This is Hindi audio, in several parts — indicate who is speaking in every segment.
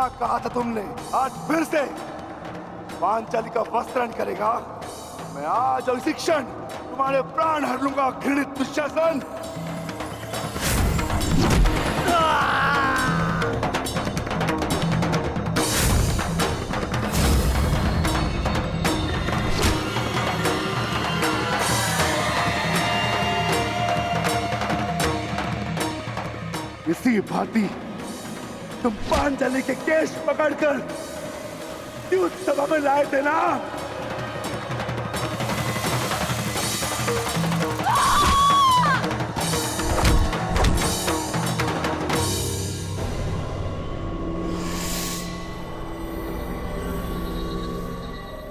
Speaker 1: क्या कहा था तुमने? आज फिर से पांचाली का वस्त्रण करेगा? मैं आज और इसी क्षण तुम्हारे प्राण हर लूंगा, घृणित दुशासन। इसी भांति तुम पांचाली के केश पकड़कर युद्ध सभा में लाए थे ना?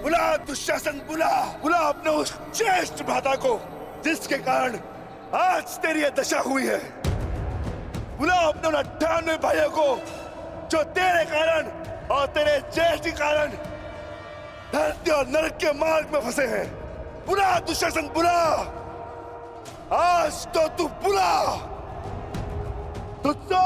Speaker 1: बुला दुशासन, बुला बुला अपने उस ज्येष्ठ भ्राता को जिसके कारण आज तेरी यह दशा हुई है। बुलाओ अपने 98 भाइयों को जो तेरे कारण और तेरे ज्येष्ठ के कारण धरती और नरक के मार्ग में फंसे हैं। बुला दुशासन, बुला। आज तो तू बुला। तुझको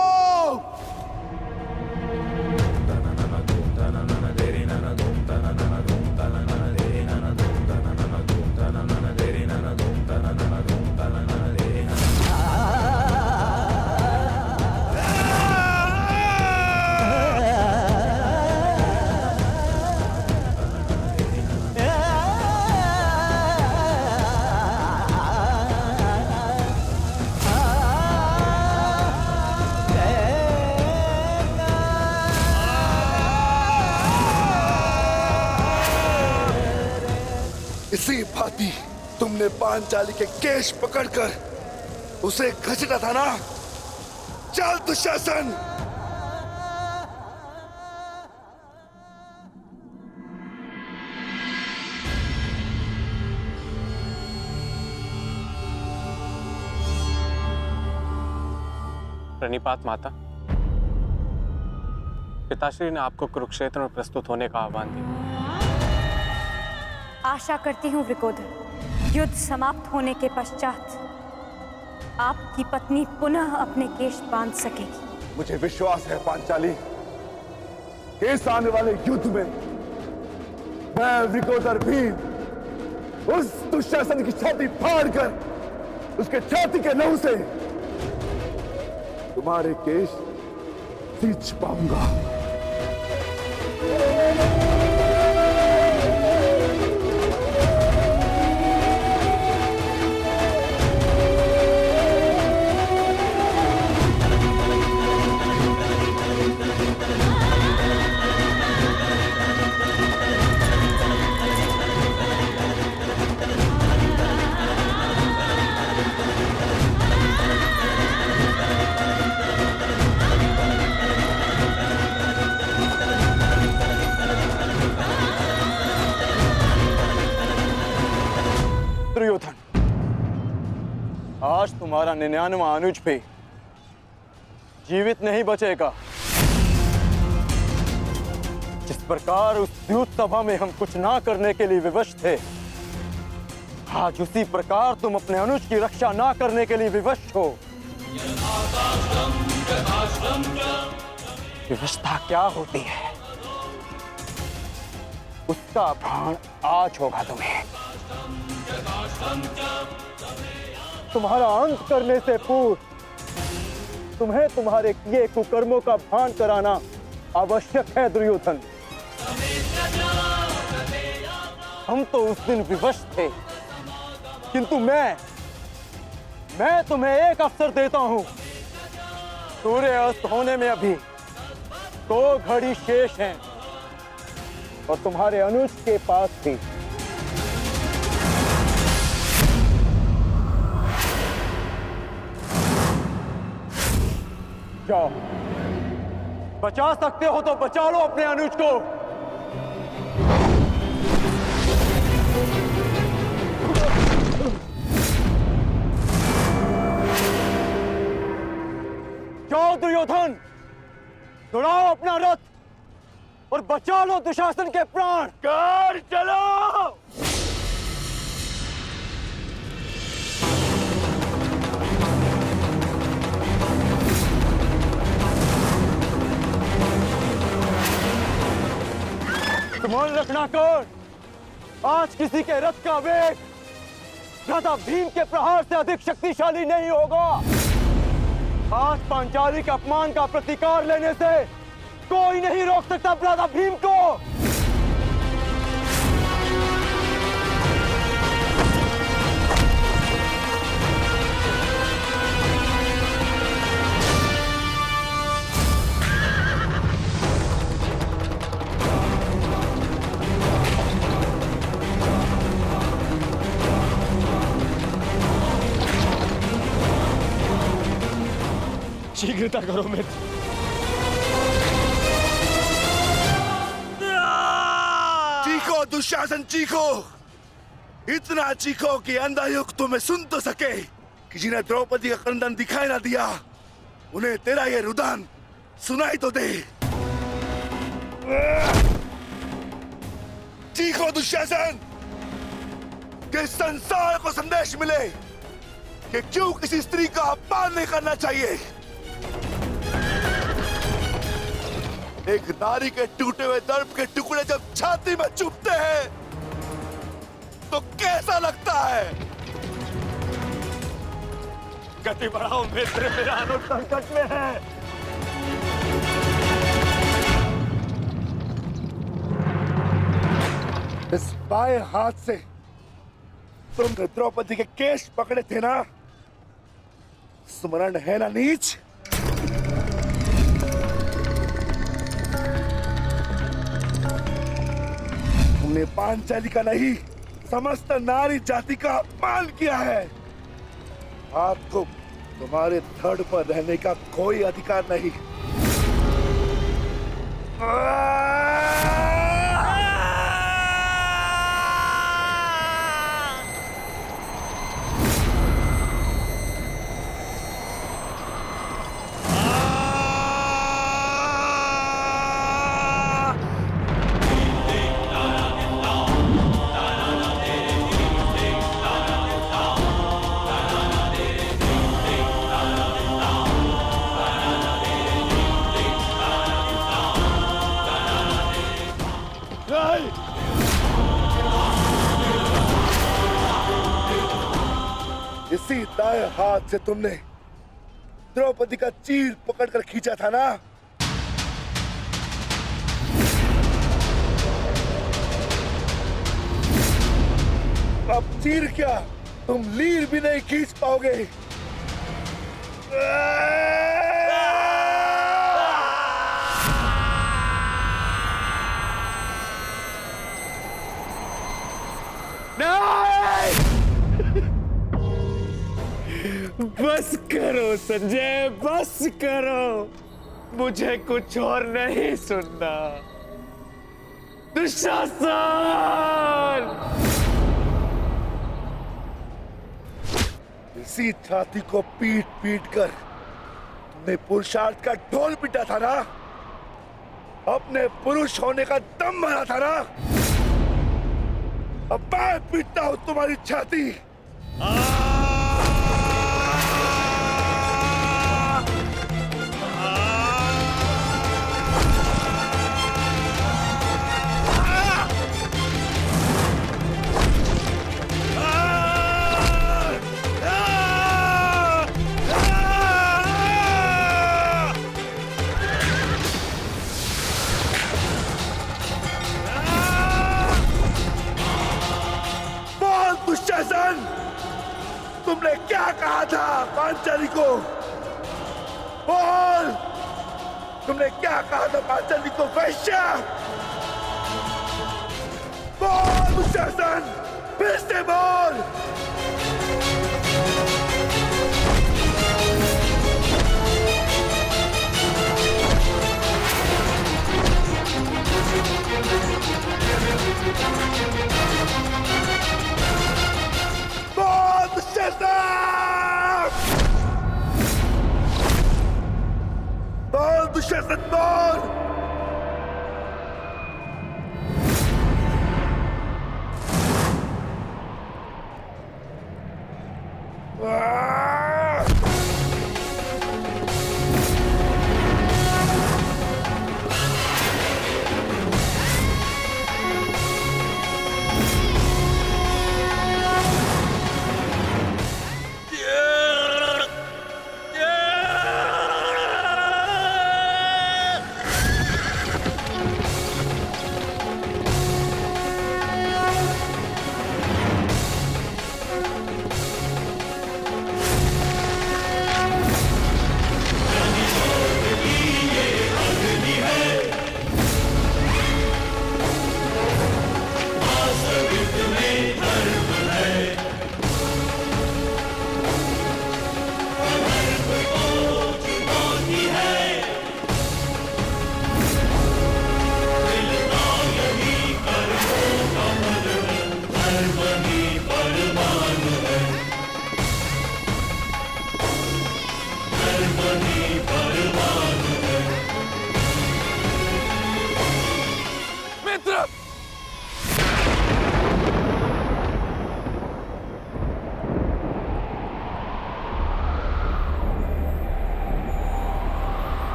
Speaker 1: इसी भांति तुमने पांचाली के केश पकड़कर उसे घसीटा था ना? चल दुशासन।
Speaker 2: प्रणिपात माता, पिताश्री ने आपको कुरुक्षेत्र में प्रस्तुत होने का आह्वान दिया।
Speaker 3: आशा करती हूँ वृकोदर, युद्ध समाप्त होने के पश्चात आपकी पत्नी पुनः अपने केश बांध सकेगी।
Speaker 1: मुझे विश्वास है पांचाली, इस आने वाले युद्ध में मैं वृकोदर भी उस दुशासन की छाती फाड़कर उसके छाती के लहू से तुम्हारे केश सींच पाऊंगा।
Speaker 4: दुर्योधन, आज तुम्हारा 99वां अनुज भी जीवित नहीं बचेगा। जिस प्रकार उस युद्ध सभा में हम कुछ ना करने के लिए विवश थे, आज उसी प्रकार तुम अपने अनुज की रक्षा ना करने के लिए विवश हो। विवशता क्या होती है, उसका भान आज होगा तुम्हें। तुम्हारा अंत करने से पूर्व तुम्हें तुम्हारे किए कुकर्मों का भान कराना आवश्यक है दुर्योधन। हम तो उस दिन विवश थे, किंतु मैं तुम्हें एक अवसर देता हूं। सूर्य अस्त होने में अभी 2 घड़ी शेष हैं और तुम्हारे अनुज के पास भी। जाओ, बचा सकते हो तो बचा लो अपने अनुज को। जाओ दुर्योधन, दौड़ाओ अपना रथ और बचा लो दुशासन के प्राण।
Speaker 1: कर चलो।
Speaker 4: मान रखना कौन, आज किसी के रथ का वेग राजा भीम के प्रहार से अधिक शक्तिशाली नहीं होगा। आज पांचाली के अपमान का प्रतिकार लेने से कोई नहीं रोक सकता राजा भीम को।
Speaker 5: शीघ्रता करो मित्र।
Speaker 1: चीखो दुशासन चीखो, इतना चीखो कि अंधा युग तुम्हें सुन तो सके कि जिन्हें द्रौपदी का क्रंदन दिखाई ना दिया उन्हें तेरा ये रुदन सुनाई तो दे। चीखो दुशासन कि संसार को संदेश मिले कि क्यों किसी स्त्री का अपमान नहीं करना चाहिए। एक नारी के टूटे हुए दर्प के टुकड़े जब छाती में चुभते हैं तो कैसा लगता है।
Speaker 5: गति बढ़ाओ मित्र, मेरा अनुज संकट में है।
Speaker 1: इस बाएं हाथ से तुमने द्रौपदी के केश पकड़े थे ना, स्मरण है ना नीच। तुमने पांचाली का नहीं समस्त नारी जाति का अपमान किया है। आपको तुम्हारे धड़ पर रहने का कोई अधिकार नहीं। इसी दाएं हाथ से तुमने द्रौपदी का चीर पकड़कर खींचा था ना। अब चीर क्या, तुम लीर भी नहीं खींच पाओगे।
Speaker 5: बस करो संजय, बस करो, मुझे कुछ और नहीं सुनना। दुशासन!
Speaker 1: इसी छाती को पीट पीट कर तुमने पुरुषार्थ का ढोल पीटा था ना, अपने पुरुष होने का दम भरा था ना। अब मैं पीटता हूं तुम्हारी छाती। दुशासन, तुमने क्या कहा था पांचाली को? बोल, तुमने क्या कहा था पांचाली को? वैश्य! बोल दुशासन, फिर से बोल। बोल दुशासन, बोल।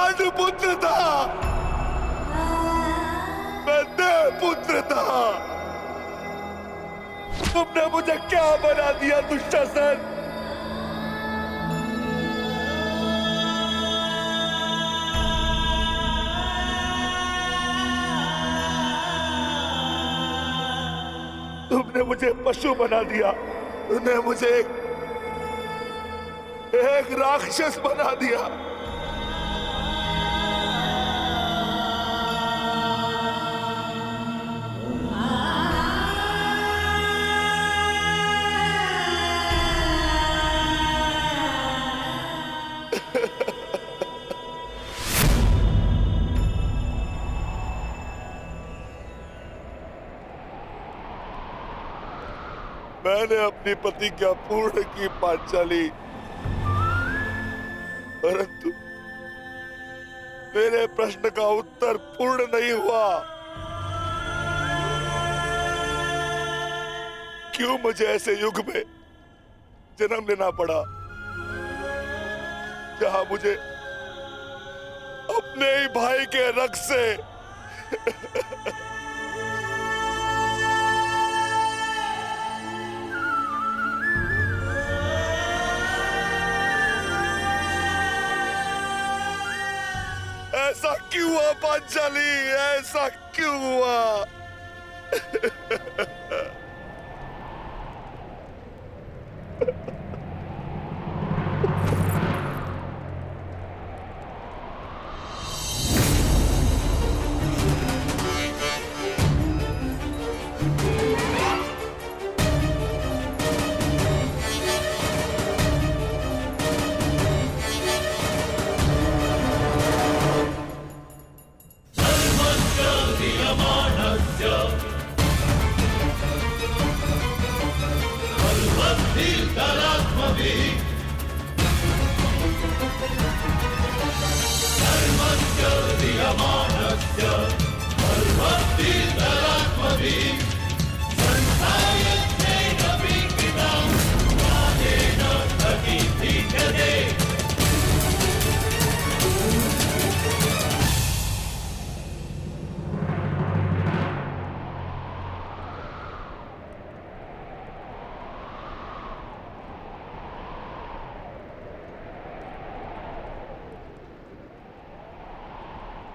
Speaker 1: पांडुपुत्र था, मैं देवपुत्र था। तुमने मुझे क्या बना दिया दुशासन? तुमने मुझे पशु बना दिया, तुमने मुझे एक राक्षस बना दिया। मैंने अपनी प्रतिज्ञा पूर्ण की पांचाली, परंतु मेरे प्रश्न का उत्तर पूर्ण नहीं हुआ। क्यों मुझे ऐसे युग में जन्म लेना पड़ा जहां मुझे अपने ही भाई के रक्त से ऐसा क्यों हुआ पांचाली? ऐसा क्यों हुआ?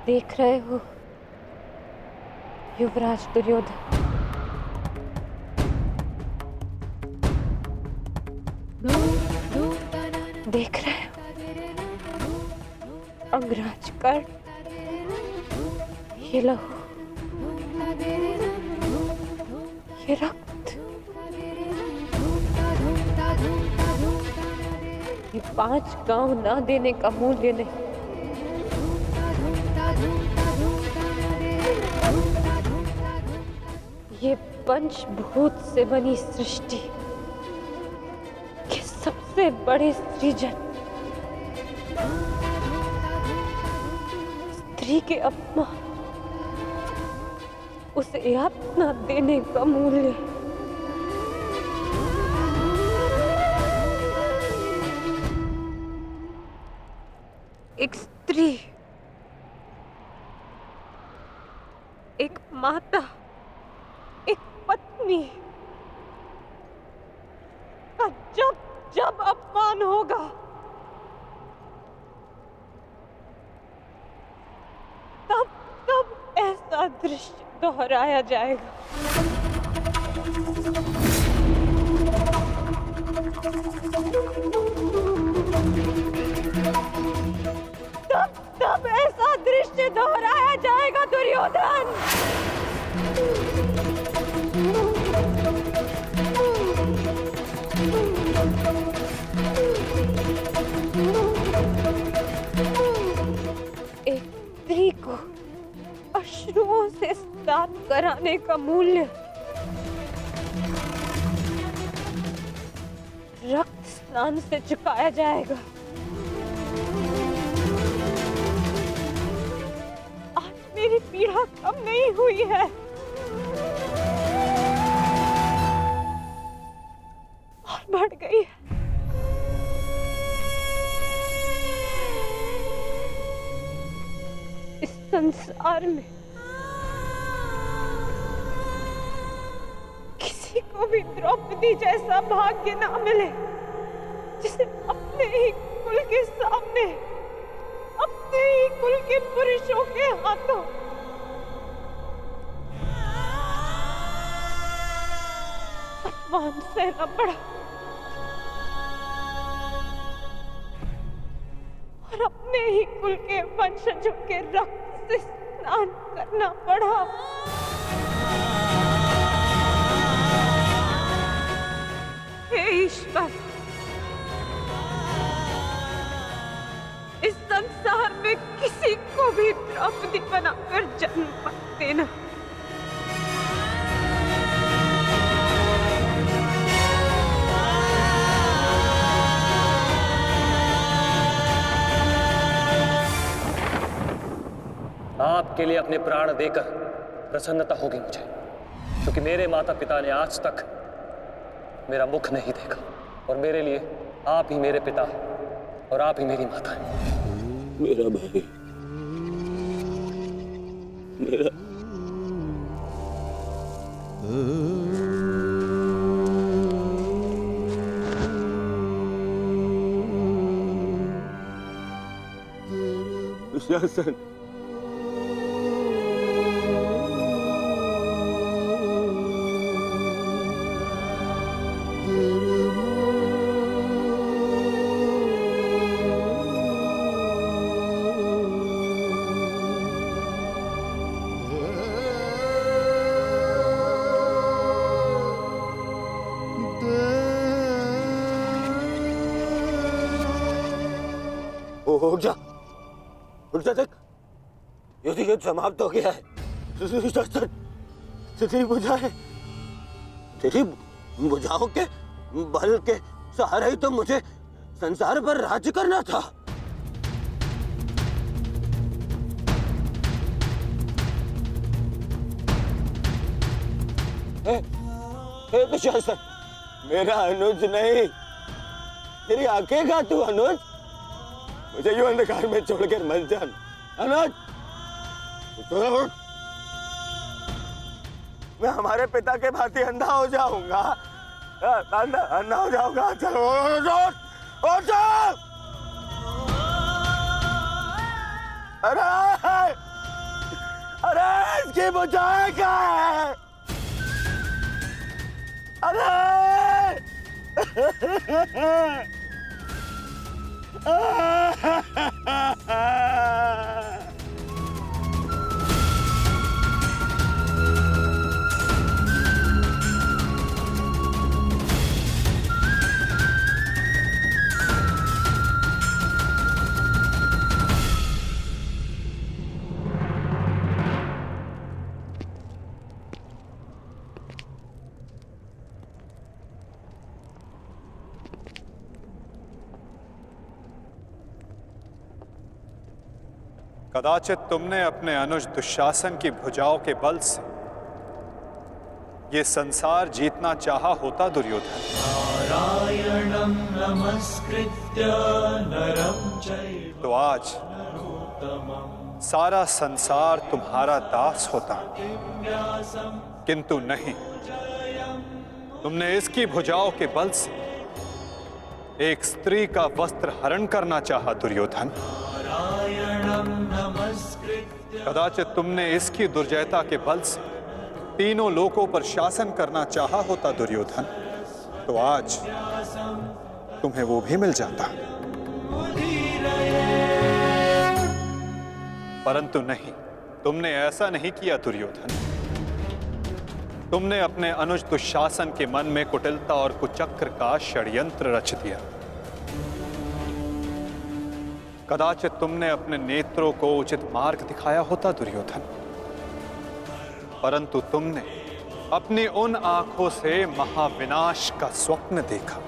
Speaker 3: देख रहे हो युवराज दुर्योधन, देख रहे हो अंगराज कर्ण, ये लहू, ये रक्त, ये 5 गांव ना देने का मूल्य नहीं। ये पंचभूत से बनी सृष्टि के सबसे बड़े सृजन, स्त्री के अपमान, उसे यातना देने का मूल्य। एक स्त्री, एक माता, एक पत्नी का जब जब अपमान होगा, तब तब ऐसा दृश्य दोहराया जाएगा। तब तब ऐसा दृश्य दोहराया जाएगा दुर्योधन। एक स्त्री को अश्रुओं से स्नान कराने का मूल्य रक्त स्नान से चुकाया जाएगा। आज मेरी पीड़ा कम नहीं हुई है, और बढ़ गई है। संसार में किसी को भी द्रौपदी जैसा भाग्य ना मिले, जिसे अपने ही कुल के सामने, अपने ही कुल के पुरुषों के हाथों अपमान सहना पड़ा और अपने ही कुल के वंशजों के रक्त से स्नान करना पड़ा। हे ईश्वर, इस संसार में किसी को भी द्रौपदी बनाकर जन्म मत देना।
Speaker 6: आपके लिए अपने प्राण देकर प्रसन्नता होगी मुझे, क्योंकि मेरे माता पिता ने आज तक मेरा मुख नहीं देखा, और मेरे लिए आप ही मेरे पिता और आप ही मेरी माता हैं।
Speaker 5: मेरा भाई, मेरा दुशासन, उठ जा, उठ जा, देख युद्ध समाप्त हो गया है। तेरी बुझाएं, तेरी बुझाओं के बल के सहारे ही तो मुझे संसार पर राज्य करना था। हे दुशासन, मेरा अनुज नहीं, तेरी आंखें का तू अनुज, मुझे यूं अंधकार में छोड़कर मत जान। अनुज, उठ। मैं हमारे पिता के भांति अंधा हो जाऊंगा, अंधा हो जाऊंगा। चलो उठ। अरे इसकी बुझाएं क्या है? अरे
Speaker 7: कदाचित तुमने अपने अनुज दुशासन की भुजाओं के बल से ये संसार जीतना चाहा होता दुर्योधन।
Speaker 8: नारायणं नमस्कृत्य नरं चैव
Speaker 7: तो आज सारा संसार तुम्हारा दास होता, किंतु नहीं, तुमने इसकी भुजाओं के बल से एक स्त्री का वस्त्र हरण करना चाहा दुर्योधन। कदाचित तुमने इसकी दुर्जयता के बल से तीनों लोकों पर शासन करना चाहा होता दुर्योधन, तो आज तुम्हें वो भी मिल जाता। परंतु नहीं, तुमने ऐसा नहीं किया दुर्योधन। तुमने अपने अनुज दुशासन के मन में कुटिलता और कुचक्र का षड्यंत्र रच दिया। कदाचित तुमने अपने नेत्रों को उचित मार्ग दिखाया होता दुर्योधन, परंतु तुमने अपनी उन आंखों से महाविनाश का स्वप्न देखा।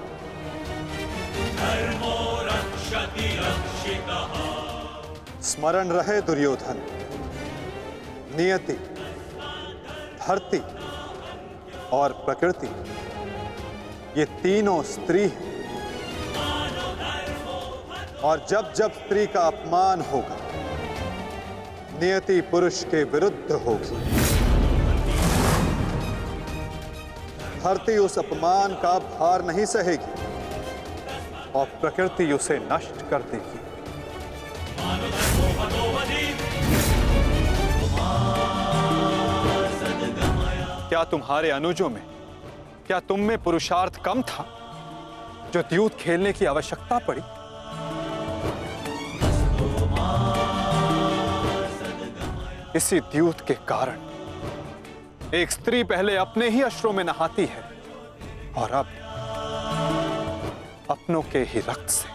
Speaker 7: स्मरण रहे दुर्योधन, नियति, धरती और प्रकृति, ये तीनों स्त्री हैं, और जब जब स्त्री का अपमान होगा, नियति पुरुष के विरुद्ध होगी। धरती उस अपमान का भार नहीं सहेगी और प्रकृति उसे नष्ट कर देगी। क्या तुम्हारे अनुजों में, क्या तुम में पुरुषार्थ कम था जो द्यूत खेलने की आवश्यकता पड़ी? इसी द्यूत के कारण एक स्त्री पहले अपने ही अश्रों में नहाती है और अब अपनों के ही रक्त से।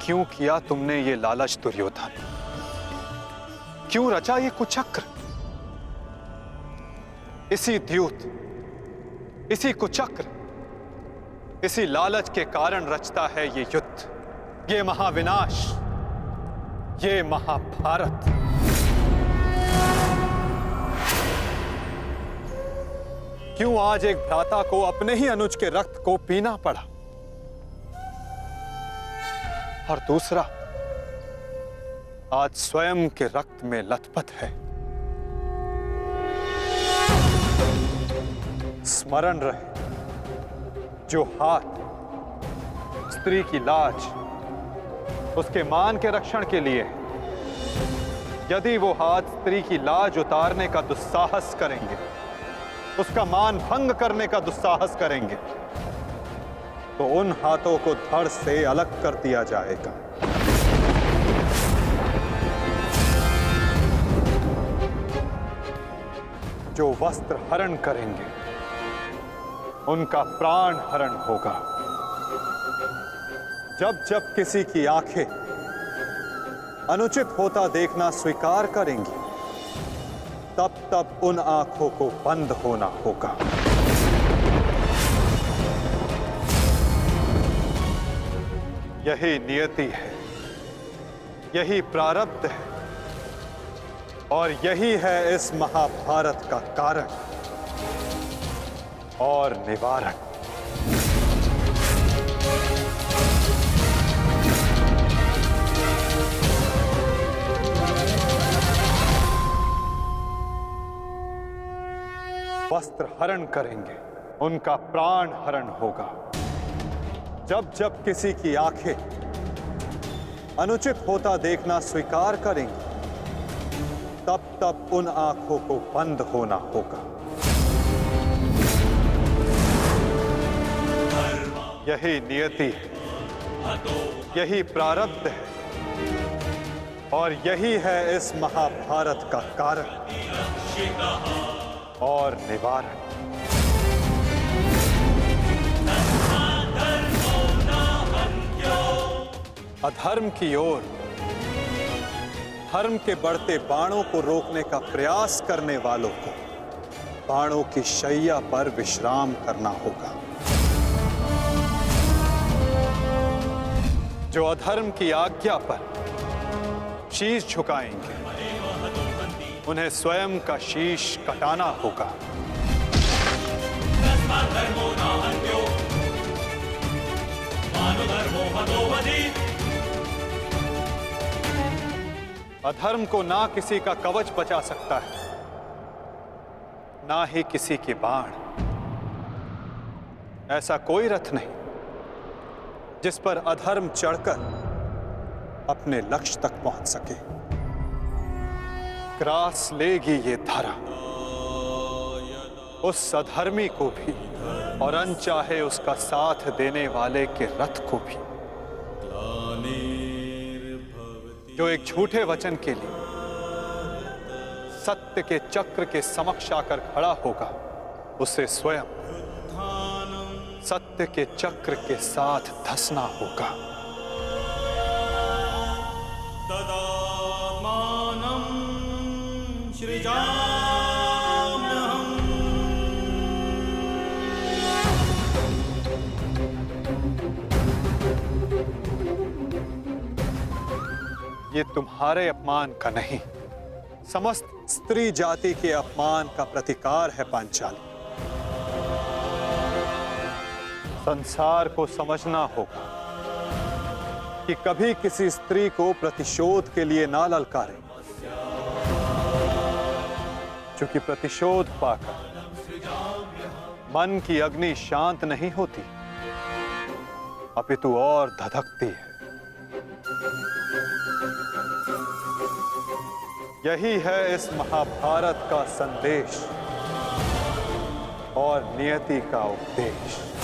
Speaker 7: क्यों किया तुमने ये लालच दुर्योधन? क्यों रचा ये कुचक्र? इसी द्यूत, इसी कुचक्र, इसी लालच के कारण रचता है ये युद्ध, ये महाविनाश, ये महाभारत। क्यों आज एक भ्राता को अपने ही अनुज के रक्त को पीना पड़ा और दूसरा आज स्वयं के रक्त में लथपथ है? स्मरण रहे, जो हाथ स्त्री की लाज, उसके मान के रक्षण के लिए है, यदि वो हाथ स्त्री की लाज उतारने का दुस्साहस करेंगे, उसका मान भंग करने का दुस्साहस करेंगे, तो उन हाथों को धड़ से अलग कर दिया जाएगा। जो वस्त्र हरण करेंगे उनका प्राण हरण होगा। जब जब किसी की आंखें अनुचित होता देखना स्वीकार करेंगी, तब तब उन आंखों को बंद होना होगा। यही नियति है, यही प्रारब्ध है और यही है इस महाभारत का कारण और निवारण। वस्त्र हरण करेंगे, उनका प्राण हरण होगा। जब जब किसी की आंखें अनुचित होता देखना स्वीकार करेंगी, तब तब उन आंखों को बंद होना होगा। यही नियति है, यही प्रारब्ध है और यही है इस महाभारत का कारण और निवारण। अधर्म की ओर धर्म के बढ़ते बाणों को रोकने का प्रयास करने वालों को बाणों की शैया पर विश्राम करना होगा। जो अधर्म की आज्ञा पर शीश झुकाएंगे, उन्हें स्वयं का शीश कटाना होगा। अधर्म को ना किसी का कवच बचा सकता है, ना ही किसी के बाण। ऐसा कोई रथ नहीं जिस पर अधर्म चढ़कर अपने लक्ष्य तक पहुंच सके। ग्रास लेगी ये धरा उस अधर्मी को भी और अनचाहे उसका साथ देने वाले के रथ को भी, जो एक झूठे वचन के लिए सत्य के चक्र के समक्ष आकर खड़ा होगा, उसे स्वयं सत्य के चक्र के साथ धंसना होगा। ये तुम्हारे अपमान का नहीं, समस्त स्त्री जाति के अपमान का प्रतिकार है पांचाली। संसार को समझना होगा कि कभी किसी स्त्री को प्रतिशोध के लिए ना ललकारें, क्योंकि प्रतिशोध पाकर मन की अग्नि शांत नहीं होती, अपितु और धधकती है। यही है इस महाभारत का संदेश और नियति का उपदेश।